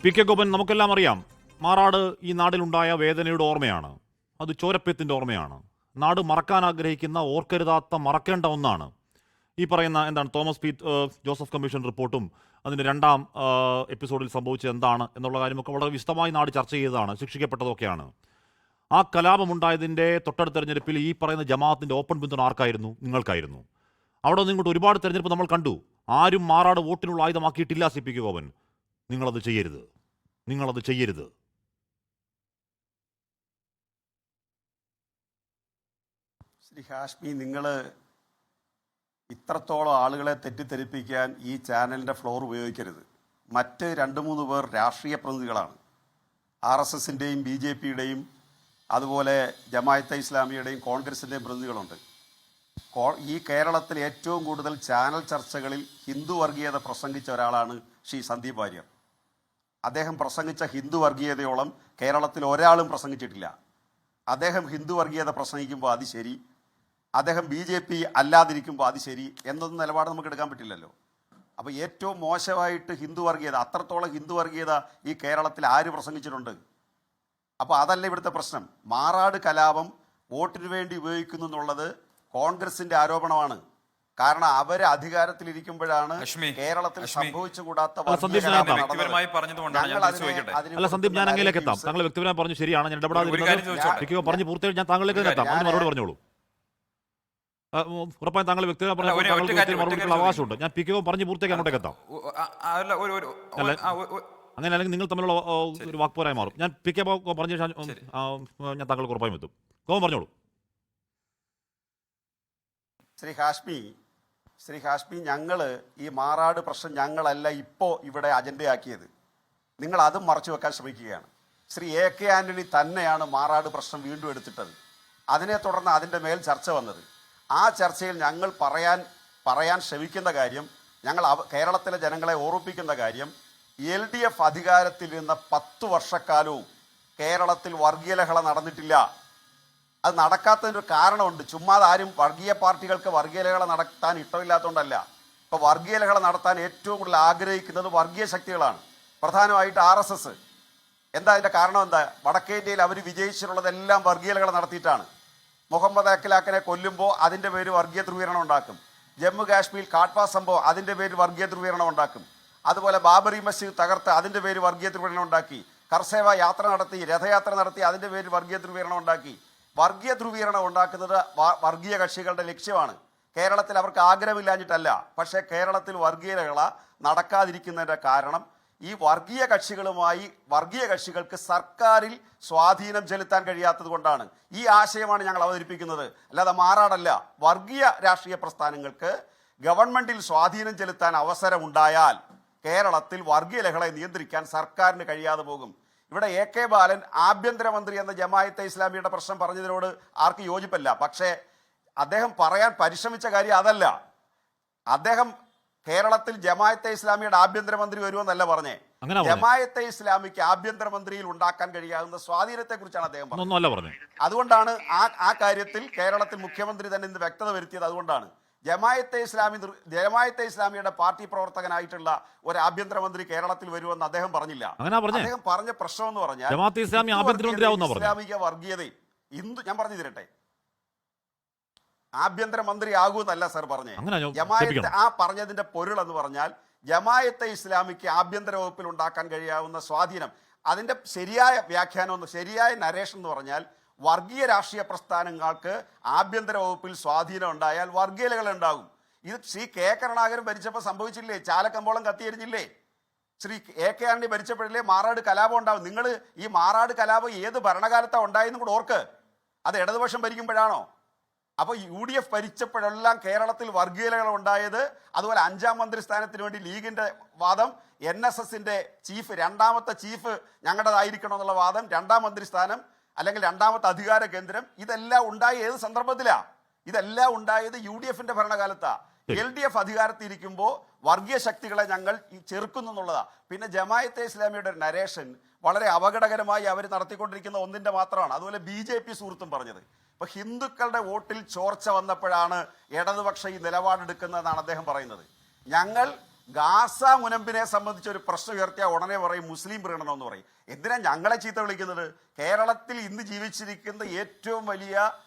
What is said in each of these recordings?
P K Gopan, നമുക്കെല്ലാം അറിയാം, മാറാട് ഈ നാടിലുണ്ടായ വേദനയുടെ ഓർമ്മയാണ്. അത് ചോരപ്പെത്തിൻ്റെ ഓർമ്മയാണ്. നാട് മറക്കാൻ ആഗ്രഹിക്കുന്ന, ഓർക്കരുതാത്ത, മറക്കേണ്ട ഒന്നാണ്. ഈ പറയുന്ന എന്താണ് ജോസഫ് കമ്മീഷൻ റിപ്പോർട്ടും അതിൻ്റെ രണ്ടാം എപ്പിസോഡിൽ സംഭവിച്ചത് എന്താണ് എന്നുള്ള കാര്യമൊക്കെ വളരെ വിശദമായി നാട് ചർച്ച ചെയ്തതാണ്, ശിക്ഷിക്കപ്പെട്ടതൊക്കെയാണ്. ആ കലാപമുണ്ടായതിൻ്റെ തൊട്ടടുത്ത തെരഞ്ഞെടുപ്പിൽ ഈ പറയുന്ന ജമാഅത്തിൻ്റെ ഓപ്പൺ പിന്തുണ ആർക്കായിരുന്നു? നിങ്ങൾക്കായിരുന്നു. അവിടെ നിന്ന് ഇങ്ങോട്ട് ഒരുപാട് തെരഞ്ഞെടുപ്പ് നമ്മൾ കണ്ടു. ആരും മാറാട് വോട്ടിനുള്ള ആയുധമാക്കിയിട്ടില്ല. പി കെ ഗോപൻ, നിങ്ങളത് ചെയ്യരുത്, നിങ്ങളത് ചെയ്യരുത്. ശ്രീ ഹാഷ്മി, നിങ്ങൾ ഇത്രത്തോളം ആളുകളെ തെറ്റിദ്ധരിപ്പിക്കാൻ ഈ ചാനലിൻ്റെ ഫ്ലോർ ഉപയോഗിക്കരുത്. മറ്റ് 2-3 പേർ രാഷ്ട്രീയ പ്രതിനിധികളാണ്. RSSൻ്റെയും BJPയുടെയും അതുപോലെ ജമാഅത്തെ ഇസ്ലാമിയുടെയും കോൺഗ്രസിൻ്റെയും പ്രതിനിധികളുണ്ട്. ഈ കേരളത്തിൽ ഏറ്റവും കൂടുതൽ ചാനൽ ചർച്ചകളിൽ ഹിന്ദു വർഗീയത പ്രസംഗിച്ച ഒരാളാണ് ശ്രീ സന്ദീപ് വാര്യർ. അദ്ദേഹം പ്രസംഗിച്ച ഹിന്ദു വർഗീയതയോളം കേരളത്തിൽ ഒരാളും പ്രസംഗിച്ചിട്ടില്ല. അദ്ദേഹം ഹിന്ദു വർഗീയത പ്രസംഗിക്കുമ്പോൾ അത് ശരി, അദ്ദേഹം BJP അല്ലാതിരിക്കുമ്പോൾ അത് ശരി എന്നൊന്നും നിലപാട് നമുക്ക് എടുക്കാൻ പറ്റില്ലല്ലോ. അപ്പോൾ ഏറ്റവും മോശമായിട്ട് ഹിന്ദു വർഗീയത, അത്രത്തോളം ഹിന്ദു വർഗീയത ഈ കേരളത്തിൽ ആര് പ്രസംഗിച്ചിട്ടുണ്ട്? അപ്പോൾ അതല്ല ഇവിടുത്തെ പ്രശ്നം. മാറാട് കലാപം വോട്ടിന് വേണ്ടി ഉപയോഗിക്കുന്നു എന്നുള്ളത് കോൺഗ്രസിൻ്റെ ആരോപണമാണ്. കാരണം അവർ അധികാരത്തിലിരിക്കുമ്പോഴാണ് കേരളത്തിൽ സംഭവിച്ചുകൂടാത്ത സന്ദീപ്, ഞാൻ അങ്ങേലേക്ക് എത്താം. താങ്കൾ വ്യക്തിപരമായി പറഞ്ഞു, ശരിയാണ്, ഞാൻ ഇടപെടാതെ പറഞ്ഞു പൂർത്തിയായി ഞാൻ താങ്കളിലേക്ക് എത്താം. അതിന് മറുപടി പറഞ്ഞോളൂ. ഉറപ്പായും താങ്കൾ വ്യക്തിപരമായി മറുപടിക്കുള്ള അവകാശമുണ്ട്. ഞാൻ PK പറഞ്ഞു പൂർത്തിയാക്കി അങ്ങോട്ടേക്ക് എത്താം. അങ്ങനെ അല്ലെങ്കിൽ നിങ്ങൾ തമ്മിലുള്ള ഒരു വാക്പോരായി മാറും. ഞാൻ PK പറഞ്ഞ ഞാൻ താങ്കൾക്ക് ഉറപ്പായും എത്തും. ഗോപൻ പറഞ്ഞോളൂ. ശ്രീ ഹാഷ്മി, ഞങ്ങൾ ഈ മാറാട് പ്രശ്നം ഞങ്ങളല്ല ഇപ്പോൾ ഇവിടെ അജണ്ടയാക്കിയത്. നിങ്ങൾ അതും മറച്ചു വെക്കാൻ ശ്രമിക്കുകയാണ്. ശ്രീ AK ആന്റണി തന്നെയാണ് മാറാട് പ്രശ്നം വീണ്ടും എടുത്തിട്ടത്. അതിനെ തുടർന്ന് അതിൻ്റെ മേൽ ചർച്ച വന്നത്. ആ ചർച്ചയിൽ ഞങ്ങൾ പറയാൻ ശ്രമിക്കുന്ന കാര്യം, ഞങ്ങൾ കേരളത്തിലെ ജനങ്ങളെ ഓർമ്മിപ്പിക്കുന്ന കാര്യം, LDF അധികാരത്തിലിരുന്ന 10 വർഷക്കാലവും കേരളത്തിൽ വർഗീയലഹള നടന്നിട്ടില്ല. അത് നടക്കാത്തതിൻ്റെ ഒരു കാരണമുണ്ട്. ചുമ്മാതെ ആരും വർഗീയ പാർട്ടികൾക്ക് വർഗീയലഹള നടത്താൻ ഇഷ്ടമില്ലാത്തതുകൊണ്ടല്ല. ഇപ്പോൾ വർഗീയലഹള നടത്താൻ ഏറ്റവും കൂടുതൽ ആഗ്രഹിക്കുന്നത് വർഗീയ ശക്തികളാണ്, പ്രധാനമായിട്ട് RSS. എന്താ അതിൻ്റെ കാരണം? എന്താ? വടക്കേ ഇന്ത്യയിൽ അവർ വിജയിച്ചിട്ടുള്ളതെല്ലാം വർഗീയലഹള നടത്തിയിട്ടാണ്. മുഹമ്മദ് അഖിലാഖിനെ കൊല്ലുമ്പോൾ അതിൻ്റെ പേര് വർഗീയ ധ്രുവീകരണം ഉണ്ടാക്കും. ജമ്മു കാശ്മീർ കാട്ട്വ സംഭവം അതിൻ്റെ പേര് വർഗീയ ധ്രുവീകരണം ഉണ്ടാക്കും. അതുപോലെ ബാബറി മസ്ജിദ് തകർത്ത് അതിൻ്റെ പേര് വർഗീയ ധ്രുവീകരണം ഉണ്ടാക്കി. കർസേവ യാത്ര നടത്തി, രഥയാത്ര നടത്തി, അതിൻ്റെ പേര് വർഗീയ ധ്രുവീകരണം ഉണ്ടാക്കി. വർഗീയ ധ്രുവീകരണം ഉണ്ടാക്കുന്നത് വർഗീയ കക്ഷികളുടെ ലക്ഷ്യമാണ്. കേരളത്തിൽ അവർക്ക് ആഗ്രഹമില്ലാഞ്ഞിട്ടല്ല. പക്ഷേ കേരളത്തിൽ വർഗീയലഹള നടക്കാതിരിക്കുന്നതിൻ്റെ കാരണം ഈ വർഗീയ കക്ഷികൾക്ക് സർക്കാരിൽ സ്വാധീനം ചെലുത്താൻ കഴിയാത്തത് കൊണ്ടാണ്. ഈ ആശയമാണ് ഞങ്ങൾ അവതരിപ്പിക്കുന്നത്, അല്ലാതെ മാറാടല്ല. വർഗീയ രാഷ്ട്രീയ പ്രസ്ഥാനങ്ങൾക്ക് ഗവൺമെന്റിൽ സ്വാധീനം ചെലുത്താൻ അവസരമുണ്ടായാൽ കേരളത്തിൽ വർഗീയ ലഹളയെ നിയന്ത്രിക്കാൻ സർക്കാരിന് കഴിയാതെ പോകും. ഇവിടെ AK ബാലൻ ആഭ്യന്തരമന്ത്രി എന്ന ജമാഅത്തെ ഇസ്ലാമിയുടെ പ്രശ്നം പറഞ്ഞതിനോട് ആർക്ക് യോജിപ്പല്ല. പക്ഷേ അദ്ദേഹം പറയാൻ പരിശ്രമിച്ച കാര്യം അതല്ല. അദ്ദേഹം കേരളത്തിൽ ജമാഅത്തെ ഇസ്ലാമിയുടെ ആഭ്യന്തരമന്ത്രി വരുമെന്നല്ല പറഞ്ഞേ. ജമാഅത്തെ ഇസ്ലാമിക്ക് ആഭ്യന്തരമന്ത്രിയിൽ ഉണ്ടാക്കാൻ കഴിയാവുന്ന സ്വാധീനത്തെ കുറിച്ചാണ് അദ്ദേഹം പറഞ്ഞത്. അതുകൊണ്ടാണ് ആ കാര്യത്തിൽ കേരളത്തിൽ മുഖ്യമന്ത്രി തന്നെ ഇന്ന് വ്യക്തത വരുത്തിയത്. അതുകൊണ്ടാണ് ജമാഅത്തെ ഇസ്ലാമിയുടെ പാർട്ടി പ്രവർത്തകനായിട്ടുള്ള ഒരു ആഭ്യന്തരമന്ത്രി കേരളത്തിൽ വരുമെന്ന് അദ്ദേഹം പറഞ്ഞില്ല. അദ്ദേഹം പറഞ്ഞ പ്രശ്നം എന്ന് പറഞ്ഞാൽ ഇസ്ലാമിക വർഗീയതയും ഞാൻ പറഞ്ഞു തരട്ടെ, ആഭ്യന്തരമന്ത്രി ആകൂന്നല്ല സർ പറഞ്ഞേ. ജമാഅത്തെ പറഞ്ഞതിന്റെ പൊരുൾ എന്ന് പറഞ്ഞാൽ ജമാഅത്തെ ഇസ്ലാമിക്ക് ആഭ്യന്തര വകുപ്പിൽ ഉണ്ടാക്കാൻ കഴിയാവുന്ന സ്വാധീനം, അതിന്റെ ശരിയായ വ്യാഖ്യാനം, ശരിയായ നരേഷൻ എന്ന് പറഞ്ഞാൽ വർഗീയ രാഷ്ട്രീയ പ്രസ്ഥാനങ്ങൾക്ക് ആഭ്യന്തര വകുപ്പിൽ സ്വാധീനം ഉണ്ടായാൽ വർഗീയലകൾ ഉണ്ടാകും. ഇത് ശ്രീ K കരുണാകരൻ ഭരിച്ചപ്പോൾ സംഭവിച്ചില്ലേ? ചാലക്കമ്പോളം കത്തിയെരിഞ്ഞില്ലേ? ശ്രീ AK ആന്റണി ഭരിച്ചപ്പോഴല്ലേ മാറാട് കലാപം ഉണ്ടാവും? നിങ്ങൾ ഈ മാറാട് കലാപം ഏത് ഭരണകാലത്താണ് ഉണ്ടായെന്നും കൂടെ ഓർക്ക്. അത് ഇടതുപക്ഷം ഭരിക്കുമ്പോഴാണോ? അപ്പോൾ UDF ഭരിച്ചപ്പോഴെല്ലാം കേരളത്തിൽ വർഗീയലകൾ ഉണ്ടായത്. അതുപോലെ 5ാം മന്ത്രിസ്ഥാനത്തിന് വേണ്ടി ലീഗിന്റെ വാദം, NSSന്റെ ചീഫ്, 2ാമത്തെ ചീഫ് ഞങ്ങളുടേതായിരിക്കണം എന്നുള്ള വാദം, 2ാം മന്ത്രിസ്ഥാനം അല്ലെങ്കിൽ 2ാമത്തെ അധികാര കേന്ദ്രം, ഇതെല്ലാം ഉണ്ടായ ഏത് സന്ദർഭത്തിലാണ്? ഇതെല്ലാം ഉണ്ടായത് UDFന്റെ ഭരണകാലത്താണ്. LDF അധികാരത്തിരിക്കുമ്പോൾ വർഗീയ ശക്തികളെ ഞങ്ങൾ ചെറുക്കുന്നു എന്നുള്ളതാണ്. പിന്നെ ജമാഅത്തെ ഇസ്ലാമിയുടെ ഒരു നരേഷൻ വളരെ അപകടകരമായി അവർ നടത്തിക്കൊണ്ടിരിക്കുന്ന ഒന്നിൻ്റെ മാത്രമാണ്. അതുപോലെ BJP സുഹൃത്തും പറഞ്ഞത്. അപ്പോൾ ഹിന്ദുക്കളുടെ വോട്ടിൽ ചോർച്ച വന്നപ്പോഴാണ് ഇടതുപക്ഷ ഈ നിലപാടെടുക്കുന്നതെന്നാണ് അദ്ദേഹം പറയുന്നത്. ഞങ്ങൾ ഗാസ മുനമ്പിനെ സംബന്ധിച്ച് ഒരു പ്രശ്നം ഉയർത്തിയ ഉടനെ പറയും മുസ്ലിം പ്രീണനം എന്ന് പറയും. എന്തിനാ ഞങ്ങളെ ചീത്ത വിളിക്കുന്നത്? കേരളത്തിൽ ഇന്ന് ജീവിച്ചിരിക്കുന്ന ഏറ്റവും വലിയ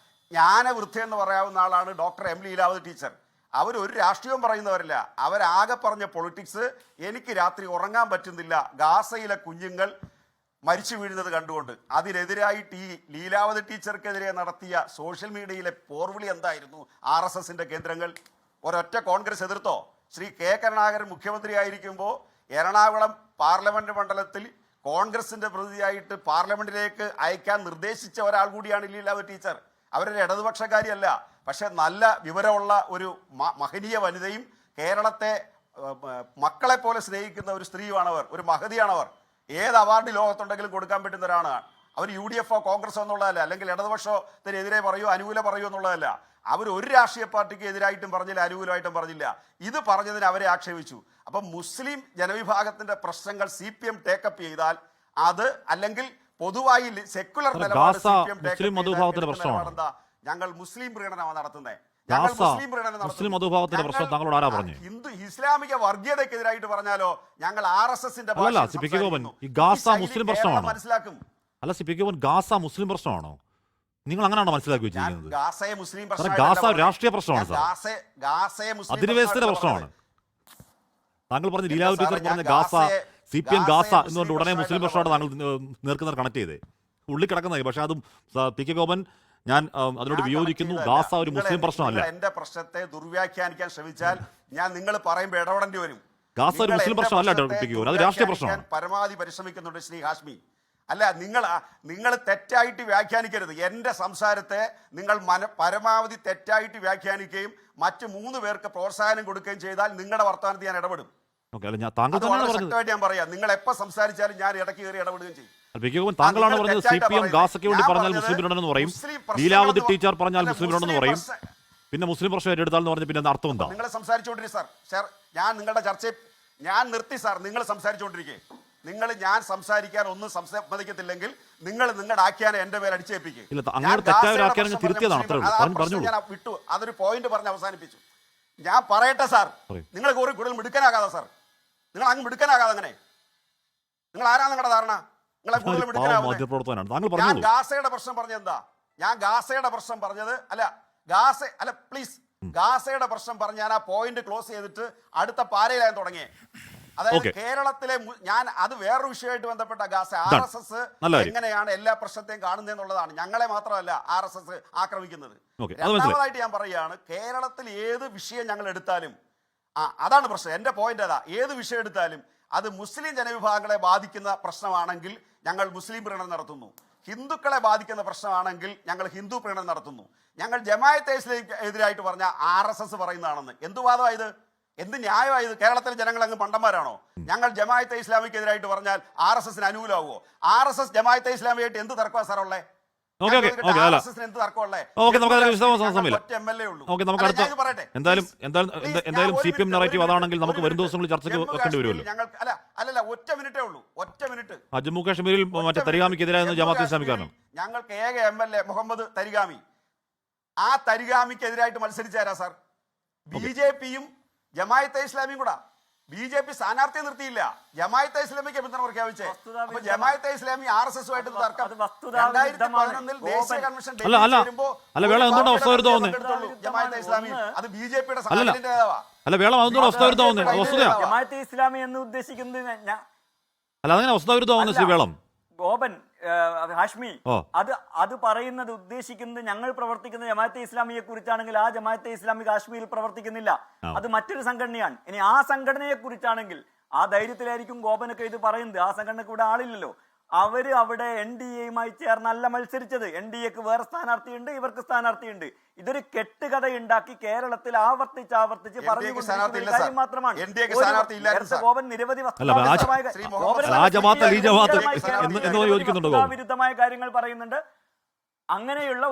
ജ്ഞാനവൃദ്ധ എന്ന് പറയാവുന്ന ആളാണ് ഡോക്ടർ എം ലീലാവതി ടീച്ചർ. അവർ ഒരു രാഷ്ട്രീയവും പറയുന്നവരല്ല. അവരാകെ പറഞ്ഞ പൊളിറ്റിക്സ്, എനിക്ക് രാത്രി ഉറങ്ങാൻ പറ്റുന്നില്ല ഗാസയിലെ കുഞ്ഞുങ്ങൾ മരിച്ചു വീഴുന്നത് കണ്ടുകൊണ്ട്. അതിനെതിരായിട്ട് ഈ ലീലാവതി ടീച്ചർക്കെതിരെ നടത്തിയ സോഷ്യൽ മീഡിയയിലെ പോർവിളി എന്തായിരുന്നു? RSSന്റെ കേന്ദ്രങ്ങൾ ഒരൊറ്റ കോൺഗ്രസ് എതിർത്തോ? ശ്രീ കെ കരുണാകരൻ മുഖ്യമന്ത്രിയായിരിക്കുമ്പോൾ എറണാകുളം പാർലമെന്റ് മണ്ഡലത്തിൽ കോൺഗ്രസിന്റെ പ്രതിനിധിയായിട്ട് പാർലമെന്റിലേക്ക് അയക്കാൻ നിർദ്ദേശിച്ച ഒരാൾ കൂടിയാണ് ലീലാവതി ടീച്ചർ. അവരൊരു ഇടതുപക്ഷക്കാരിയല്ല, പക്ഷെ നല്ല വിവരമുള്ള ഒരു മഹനീയ വനിതയും കേരളത്തെ മക്കളെ പോലെ സ്നേഹിക്കുന്ന ഒരു സ്ത്രീയുമാണവർ, ഒരു മഹതിയാണവർ. ഏത് അവാർഡ് ലോകത്തുണ്ടെങ്കിലും കൊടുക്കാൻ പറ്റുന്ന ഒരാളാണ് അവർ. UDF കോൺഗ്രസ് എന്നുള്ളതല്ല, അല്ലെങ്കിൽ ഇടതുപക്ഷത്തിനെതിരെ പറയൂ അനുകൂല പറയൂ എന്നുള്ളതല്ല. അവർ ഒരു രാഷ്ട്രീയ പാർട്ടിക്ക് എതിരായിട്ടും പറഞ്ഞില്ല, അനുകൂലമായിട്ടും പറഞ്ഞില്ല. ഇത് പറഞ്ഞതിന് അവരെ ആക്ഷേപിച്ചു. അപ്പം മുസ്ലിം ജനവിഭാഗത്തിന്റെ പ്രശ്നങ്ങൾ CPM ടേക്കപ്പ് ചെയ്താൽ അത്, അല്ലെങ്കിൽ പൊതുവായി സെക്കുലർ ഞങ്ങൾ മുസ്ലിം പ്രീണനമാണ് നടത്തുന്നത്. മുസ്ലിം മതവിഭാഗത്തിന്റെ പ്രശ്നം താങ്കളോട് ആരാ പറഞ്ഞു? ഹിന്ദു ഇസ്ലാമിക വർഗീയതയ്ക്കെതിരായിട്ട് പറഞ്ഞാലോ ഞങ്ങൾ RSSന്റെ മുസ്ലിം പ്രശ്നമാണോ? മനസ്സിലാക്കും. അല്ല സിപിക്ക് ഗാസ മുസ്ലിം പ്രശ്നമാണോ? നിങ്ങൾ അങ്ങനെയാണോ മനസ്സിലാക്കി വെച്ചിരിക്കുന്നത്? ഗാസയെ മുസ്ലിം ഗാസ രാഷ്ട്രീയ പ്രശ്നമാണ് സാർ, അധിനിവേശത്തിന്റെ പ്രശ്നമാണ്. താങ്കൾ പറഞ്ഞ ലീലാവതി ടീച്ചർ പറഞ്ഞ ഗാസ CPM ഗാസ എന്നുകൊണ്ട് ഉടനെ മുസ്ലിം പ്രശ്നമായിട്ട് താങ്കൾ നേർക്കുന്നവർ കണക്ട് ചെയ്തേ ഉള്ളിൽ കിടക്കുന്നത്. പക്ഷെ അതും PK ഗോപൻ, ഞാൻ അതിനോട് വിയോജിക്കുന്നു. ഗാസ ഒരു മുസ്ലിം പ്രശ്നമല്ല. എന്റെ പ്രശ്നത്തെ ദുർവ്യാഖ്യാനിക്കാൻ ശ്രമിച്ചാൽ ഞാൻ നിങ്ങൾ പറയുമ്പോൾ ഇടപെടേണ്ടി വരും. ഗാസ ഒരു മുസ്ലിം പ്രശ്നമല്ല PK ഗോപൻ, അത് രാഷ്ട്രീയ പ്രശ്നമാണ്. പരമാവധി പരിശ്രമിക്കുന്നുണ്ട് ശ്രീ ഹാഷ്മി. അല്ല, നിങ്ങൾ തെറ്റായിട്ട് വ്യാഖ്യാനിക്കരുത്. എൻ്റെ സംസാരത്തെ നിങ്ങൾ പരമാവധി തെറ്റായിട്ട് വ്യാഖ്യാനിക്കുകയും മറ്റ് 3 പേർക്ക് പ്രോത്സാഹനം കൊടുക്കുകയും ചെയ്താൽ നിങ്ങളുടെ വർത്തമാനത്തിൽ ഞാൻ ഇടപെടും. ശക്തമായിട്ട് ഞാൻ പറയാം. നിങ്ങൾ എപ്പോൾ സംസാരിച്ചാലും ഞാൻ ഇടയ്ക്ക് കയറി ഇടപെടുകയും ചെയ്യും. താങ്കളാണ് പറഞ്ഞത് CPM ഗാസയ്ക്ക് വേണ്ടി പറഞ്ഞാൽ മുസ്ലിം പ്രീണനം പറയും, ലീലാവതി ടീച്ചർ പറഞ്ഞാൽ മുസ്ലിം പ്രീണനം പറയും, പിന്നെ മുസ്ലിം പ്രശ്നം ഏറ്റെടുത്താൽ എന്ന് പറഞ്ഞാൽ പിന്നെ അർത്ഥം എന്താ? നിങ്ങൾ സംസാരിച്ചുകൊണ്ടിരിക്കും സാർ. ഞാൻ നിങ്ങളുടെ ചർച്ചയിൽ ഞാൻ നിർത്തി സാർ. നിങ്ങൾ സംസാരിച്ചുകൊണ്ടിരിക്കേ. ഞാൻ സംസാരിക്കാൻ ഒന്നും സമ്മതിക്കത്തില്ലെങ്കിൽ നിങ്ങൾ നിങ്ങളുടെ ആഖ്യാനം എന്റെ പേര് അടിച്ചേൽപ്പിക്കും. ഞാൻ വിട്ടു, അതൊരു പോയിന്റ് പറഞ്ഞ് അവസാനിപ്പിച്ചു. ഞാൻ പറയട്ടെ സാർ, നിങ്ങൾ കൂടുതൽ മിടുക്കനാകാതെ സാർ, നിങ്ങൾ അങ്ങ് മിടുക്കനാകാതെ. അങ്ങനെ നിങ്ങൾ ആരാ? നിങ്ങളുടെ ധാരണ നിങ്ങളെ കൂടുതൽ മിടുക്കനാകുന്നത്? ഞാൻ ഗാസയുടെ പ്രശ്നം പറഞ്ഞത് എന്താ? ഞാൻ ഗാസയുടെ പ്രശ്നം പറഞ്ഞത് അല്ല പ്ലീസ്, ഗാസയുടെ പ്രശ്നം പറഞ്ഞ് ഞാൻ ആ പോയിന്റ് ക്ലോസ് ചെയ്തിട്ട് അടുത്ത പാരയിലായി തുടങ്ങിയേ. അതായത് കേരളത്തിലെ ഞാൻ അത് വേറൊരു വിഷയമായിട്ട് ബന്ധപ്പെട്ട ഗാസ RSS എങ്ങനെയാണ് എല്ലാ പ്രശ്നത്തെയും കാണുന്നതെന്നുള്ളതാണ്. ഞങ്ങളെ മാത്രമല്ല RSS ആക്രമിക്കുന്നത്. രണ്ടാമതായിട്ട് ഞാൻ പറയുകയാണ്, കേരളത്തിൽ ഏത് വിഷയം ഞങ്ങൾ എടുത്താലും അതാണ് പ്രശ്നം. എന്റെ പോയിന്റ് അതാ. ഏത് വിഷയം എടുത്താലും അത് മുസ്ലിം ജനവിഭാഗങ്ങളെ ബാധിക്കുന്ന പ്രശ്നമാണെങ്കിൽ ഞങ്ങൾ മുസ്ലിം പ്രീണനം നടത്തുന്നു. ഹിന്ദുക്കളെ ബാധിക്കുന്ന പ്രശ്നമാണെങ്കിൽ ഞങ്ങൾ ഹിന്ദു പ്രീണനം നടത്തുന്നു. ഞങ്ങൾ ജമാഅത്തെ ഇസ്ലാമിക്ക് എതിരായിട്ട് പറഞ്ഞ RSS പറയുന്നതാണെന്ന്. എന്തു വാദമായത്? എന്ത് ന്യായമായത്? കേരളത്തിലെ ജനങ്ങൾ അങ്ങ് പണ്ടന്മാരാണോ? ഞങ്ങൾ ജമാഅത്തെ ഇസ്ലാമിക്കെതിരായിട്ട് പറഞ്ഞാൽ RSSന് അനുകൂലമാവോ? RSS ജമാഅത്തെ ഇസ്ലാമിയായിട്ട് എന്ത് തർക്കമാണ് സാർ ഉള്ളത്? എന്തായാലും CPM നറേറ്റീവ് അതാണെങ്കിൽ നമുക്ക് വരും ദിവസങ്ങളിൽ ചർച്ചയ്ക്ക് വെക്കേണ്ടി വരുമല്ലോ. അല്ലല്ല, ഒറ്റ മിനിറ്റേ ഉള്ളൂ, ഒറ്റ മിനിറ്റ്. ജമ്മു കാശ്മീരിൽ മറ്റേ തരിഗാമിക്കെതിരായ ജമാഅത്തെ ഇസ്ലാമിക്കാരനോ? ഞങ്ങൾക്ക് ഏക MLA മുഹമ്മദ് തരിഗാമി. ആ തരിഗാമിക്കെതിരായിട്ട് മത്സരിച്ചാരാ സാർ? BJPയും ജമാഅത്തെ ഇസ്ലാമിയും കൂടാ. BJP സ്ഥാനാർത്ഥിയെ നിർത്തിയില്ല, ജമാഅത്തെ ഇസ്ലാമിക്ക് പിന്തുണ പ്രഖ്യാപിച്ചേ. അപ്പൊ ജമാഅത്തെ ഇസ്ലാമി RSSുമായിട്ട് തർക്കം 2011 ദേശീയ കൺവെൻഷൻ ജമാഅത്തെ ഇസ്ലാമി അത് BJPയുടെ ജമാഅത്തെ ഇസ്ലാമി എന്ന് ഉദ്ദേശിക്കുന്നത് ഗോപൻ ഹാഷ്മി, അത് പറയുന്നത് ഉദ്ദേശിക്കുന്നത് ഞങ്ങൾ പ്രവർത്തിക്കുന്ന ജമാഅത്തെ ഇസ്ലാമിയെ കുറിച്ചാണെങ്കിൽ ആ ജമാഅത്തെ ഇസ്ലാമി കാശ്മീരിൽ പ്രവർത്തിക്കുന്നില്ല, അത് മറ്റൊരു സംഘടനയാണ്. ഇനി ആ സംഘടനയെ കുറിച്ചാണെങ്കിൽ ആ ധൈര്യത്തിലായിരിക്കും ഗോപനൊക്കെ ഇത് പറയുന്നത്. ആ സംഘടനക്ക് ഇവിടെ ആളില്ലല്ലോ. അവര് അവിടെ NDAയുമായി ചേർന്നല്ല മത്സരിച്ചത്. NDAക്ക് വേറെ സ്ഥാനാർത്ഥിയുണ്ട്, ഇവർക്ക് സ്ഥാനാർത്ഥിയുണ്ട്. ഇതൊരു കെട്ടുകഥ ഉണ്ടാക്കി കേരളത്തിൽ ആവർത്തിച്ച് പറഞ്ഞുകൊണ്ടിരിക്കുന്ന കാര്യം മാത്രമാണ്. ഗോപൻ നിരവധി വസ്തുതാവിരുദ്ധമായ കാര്യങ്ങൾ പറയുന്നുണ്ട്. അങ്ങനെയുള്ള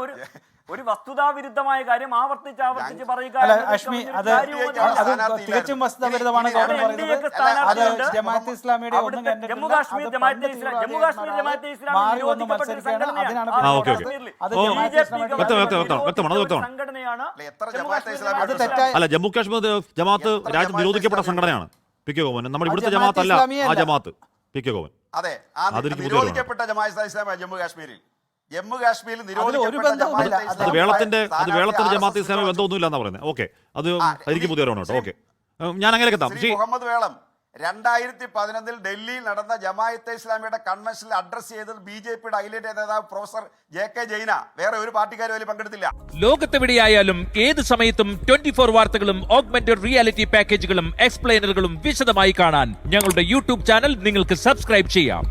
ഒരു വസ്തുതാവിരുദ്ധമായ കാര്യം ആവർത്തിച്ച് പറയുക തികച്ചും വസ്തുതാവിരുദ്ധമാണ്. ജമ്മു കാശ്മീർ ജമാഅത്തെ ജമാഅത്ത് രാജ്യം നിരോധിക്കപ്പെട്ട സംഘടനയാണ്. പി കെ ഗോപൻ നമ്മൾ ഇവിടുത്തെ ജമാഅത്തെ ജമാഅത്ത് അല്ല ഇസ്ലാമിയെ ആ അല്ല. ജമാഅത്ത് പി കെ ഗോപൻ അതെ, ആ അതെനിക്ക് നിരോധിക്കപ്പെട്ട ജമാഅത്തെ ഇസ്ലാമിയാണ് ജമ്മു കാശ്മീരിൽ. ജമ്മു കാശ്മീരിൽ നിരോധിക്കപ്പെട്ട ബന്ധവുമില്ല. ജമാഅത്തെ അത് ഇസ്ലാമിയുടെ വേളത്തിന്റെ സ്ഥാനാർത്ഥി ജമാഅത്ത് ഇസ്ലാമി RSS ബന്ധമൊന്നുമില്ല എന്നാ പറയുന്നത്. ഓക്കെ, അത് ആ, എനിക്ക് പുതിയ അറിവാണ് കേട്ടോ. ഓക്കെ, ഞാൻ അങ്ങനെയൊക്കെ എത്താം. ശ്രീ മുഹമ്മദ് വേളം 2011 ഡൽഹിയിൽ നടന്ന ജമാഅത്തെ ഇസ്ലാമിയുടെ കൺവെൻഷനിൽ അഡ്രസ് ചെയ്തത് BJPയുടെ ഹൈലൈറ്റ് നേതാവ് പ്രൊഫസർ JK ജൈന. വേറെ ഒരു പാർട്ടിക്കാരും അതിൽ പങ്കെടുത്തില്ല. ലോകത്തെവിടെയായാലും ഏത് സമയത്തും 24 വാർത്തകളും ഓഗ്മെന്റഡ് റിയാലിറ്റി പാക്കേജുകളും എക്സ്പ്ലെയിനറുകളും വിശദമായി കാണാൻ ഞങ്ങളുടെ യൂട്യൂബ് ചാനൽ നിങ്ങൾക്ക് സബ്സ്ക്രൈബ് ചെയ്യാം.